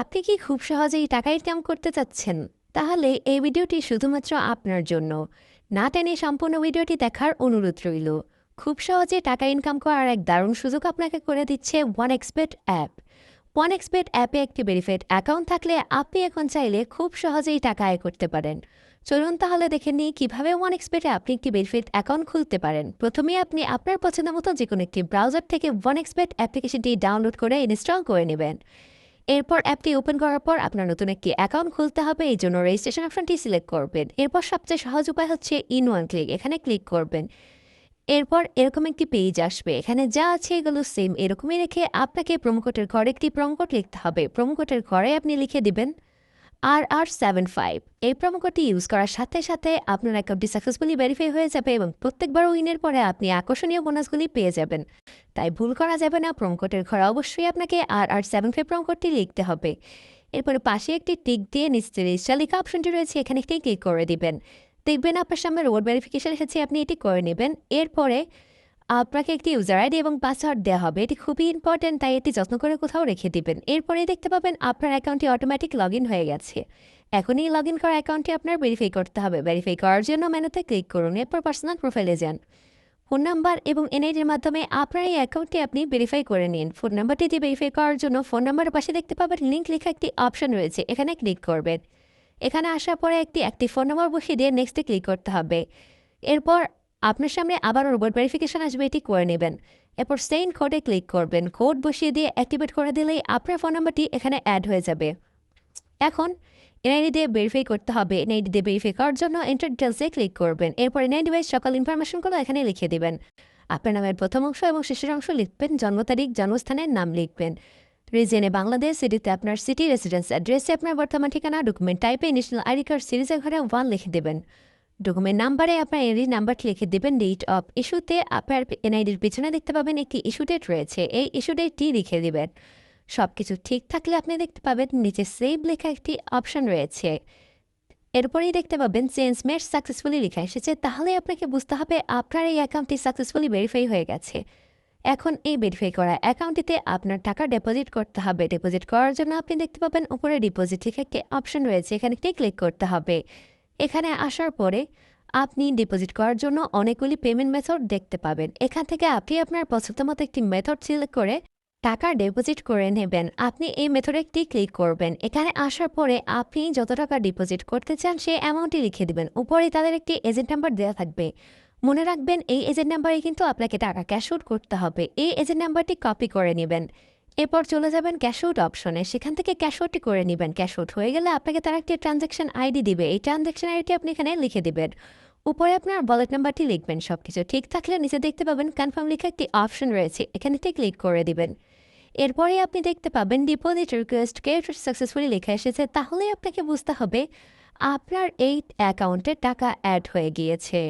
আপনি কি খুব সহজেই টাকা ইনকাম করতে চাচ্ছেন? তাহলে এই ভিডিওটি শুধুমাত্র আপনার জন্য। না টেনে সম্পূর্ণ ভিডিওটি দেখার অনুরোধ রইল। খুব সহজে টাকা ইনকাম করার এক দারুণ সুযোগ আপনাকে করে দিচ্ছে OneXBet অ্যাপ। OneXBet অ্যাপে একটি ভেরিফাইড অ্যাকাউন্ট থাকলে আপনি এখন চাইলে খুব সহজেই টাকা আয় করতে পারেন। চলুন তাহলে দেখে নিই কীভাবে OneXBet-এ আপনি একটি ভেরিফাইড অ্যাকাউন্ট খুলতে পারেন। প্রথমেই আপনি আপনার পছন্দ মতো যেকোনো একটি ব্রাউজার থেকে OneXBet অ্যাপ্লিকেশনটি ডাউনলোড করে ইনস্টল করে নেবেন। এরপর অ্যাপটি ওপেন করার পর আপনার নতুন একটি অ্যাকাউন্ট খুলতে হবে, এই জন্য রেজিস্ট্রেশন অপশনটি সিলেক্ট করবেন। এরপর সবচেয়ে সহজ উপায় হচ্ছে ইন ওয়ান ক্লিক, এখানে ক্লিক করবেন। এরপর এরকম একটি পেজ আসবে, এখানে যা আছে এগুলো সেম এরকমই রেখে আপনাকে প্রোমোকোডের ঘরে একটি প্রোমোকোড লিখতে হবে। প্রোমোকোডের ঘরে আপনি লিখে দিবেন RR75। এই প্রোমোকোডটি ইউজ করার সাথে সাথে আপনার অ্যাকাউন্টটি সাকসেসফুলি ভেরিফাই হয়ে যাবে এবং প্রত্যেকবার উইনের পরে আপনি আকর্ষণীয় বোনাসগুলি পেয়ে যাবেন। তাই ভুল করা যাবে না, প্রোমোকোডের ঘরে অবশ্যই আপনাকে RR75 প্রোমোকোডটি লিখতে হবে। এরপরে পাশে একটি টিক দিয়ে নিচে রেজিস্টার লেখা অপশনটি রয়েছে, এখানে একটি ক্লিক করে দিবেন। দেখবেন আপনার সামনে রোড ভেরিফিকেশন এসেছে, আপনি এটি করে নেবেন। এরপরে আপনাকে একটি ইউজার আইডি এবং পাসওয়ার্ড দেওয়া হবে, এটি খুবই ইম্পর্ট্যান্ট, তাই এটি যত্ন করে কোথাও রেখে দিবেন। এরপরে দেখতে পাবেন আপনার অ্যাকাউন্টটি অটোমেটিক লগ ইন হয়ে গেছে। এখনই লগ ইন করা অ্যাকাউন্টটি আপনার ভেরিফাই করতে হবে। ভেরিফাই করার জন্য মেনুতে ক্লিক করুন, এরপর পার্সোনাল প্রোফাইলে যান। ফোন নাম্বার এবং এনআইডির মাধ্যমে আপনার এই অ্যাকাউন্টটি আপনি ভেরিফাই করে নিন। ফোন নাম্বারটি দিয়ে ভেরিফাই করার জন্য ফোন নাম্বারের পাশে দেখতে পাবেন লিঙ্ক লেখা একটি অপশন রয়েছে, এখানে ক্লিক করবেন। এখানে আসার পরে একটি অ্যাক্টিভ ফোন নাম্বার বসিয়ে দিয়ে নেক্সটে ক্লিক করতে হবে। এরপর আপনার সামনে আবারও রোবট ভেরিফিকেশন আসবে, এটি করে নেবেন। এরপর সেন্ড কোডে ক্লিক করবেন, কোড বসিয়ে দিয়ে অ্যাক্টিভেট করে দিলেই আপনার ফোন নাম্বারটি এখানে অ্যাড হয়ে যাবে। এখন এনআইডি দিয়ে ভেরিফাই করতে হবে। এনআইডি দিয়ে ভেরিফাই করার জন্য এন্টার ডিটেলসে ক্লিক করবেন। এরপর এনআইডি ওয়াইজ সকল ইনফরমেশনগুলো এখানে লিখে দেবেন। আপনার নামের প্রথম অংশ এবং শেষের অংশ লিখবেন, জন্ম তারিখ, জন্মস্থানের নাম লিখবেন। রিজনে বাংলাদেশ, সিটিতে আপনার সিটি, রেসিডেন্স অ্যাড্রেসে আপনার বর্তমান ঠিকানা, ডকুমেন্ট টাইপে ন্যাশনাল আইডি কার্ড সিরিজের ঘরে 1 লিখে দেবেন। ডকুমেন্ট নাম্বারে আপনার এনআইডি নাম্বারটি লিখে দেবেন। ডেট অফ ইস্যুতে আপনার এনআইডির পিছনে দেখতে পাবেন একটি ইস্যু ডেট রয়েছে, এই ইস্যু ডেটটি লিখে দেবেন। সব কিছু ঠিক থাকলে আপনি দেখতে পাবেন নিচে সেভ লেখা একটি অপশন রয়েছে। এরপরেই দেখতে পাবেন চেঞ্জ মেড সাকসেসফুলি লেখা এসেছে, তাহলে আপনাকে বুঝতে হবে আপনার এই অ্যাকাউন্টটি সাকসেসফুলি ভেরিফাই হয়ে গেছে। এখন এই ভেরিফাই করা অ্যাকাউন্টটিতে আপনার টাকা ডিপোজিট করতে হবে। ডিপোজিট করার জন্য আপনি দেখতে পাবেন উপরে ডিপোজিট লেখা একটি অপশন রয়েছে, এখানে ক্লিক করতে হবে। এখানে আসার পরে আপনি ডিপোজিট করার জন্য অনেকগুলি পেমেন্ট মেথড দেখতে পাবেন। এখান থেকে আপনি আপনার পছন্দ মতো একটি মেথড সিলেক্ট করে টাকা ডিপোজিট করে নেবেন। আপনি এই মেথডে একটি ক্লিক করবেন। এখানে আসার পরে আপনি যত টাকা ডিপোজিট করতে চান সেই অ্যামাউন্টটি লিখে দিবেন। উপরে তাদের একটি এজেন্ট নাম্বার দেওয়া থাকবে, মনে রাখবেন এই এজেন্ট নাম্বারে কিন্তু আপনাকে টাকা ক্যাশ আউট করতে হবে। এই এজেন্ট নাম্বারটি কপি করে নেবেন। এরপর চলে যাবেন ক্যাশ আউট অপশনে, সেখান থেকে ক্যাশ আউটটি করে নেবেন। ক্যাশ আউট হয়ে গেলে আপনাকে তারা একটি ট্রানজ্যাকশন আইডি দিবে, এই ট্রানজ্যাকশন আইডিটি আপনি এখানে লিখে দিবেন। উপরে আপনার ওয়ালেট নাম্বারটি লিখবেন। সবকিছু ঠিক থাকলে নিচে দেখতে পাবেন কনফার্ম লেখা একটি অপশন রয়েছে, এখানে ক্লিক করে দিবেন। এরপরে আপনি দেখতে পাবেন ডিপোজিট রিকোয়েস্ট গেট সাকসেসফুলি লেখা এসেছে, তাহলে আপনাকে বুঝতে হবে আপনার এই অ্যাকাউন্টে টাকা অ্যাড হয়ে গিয়েছে।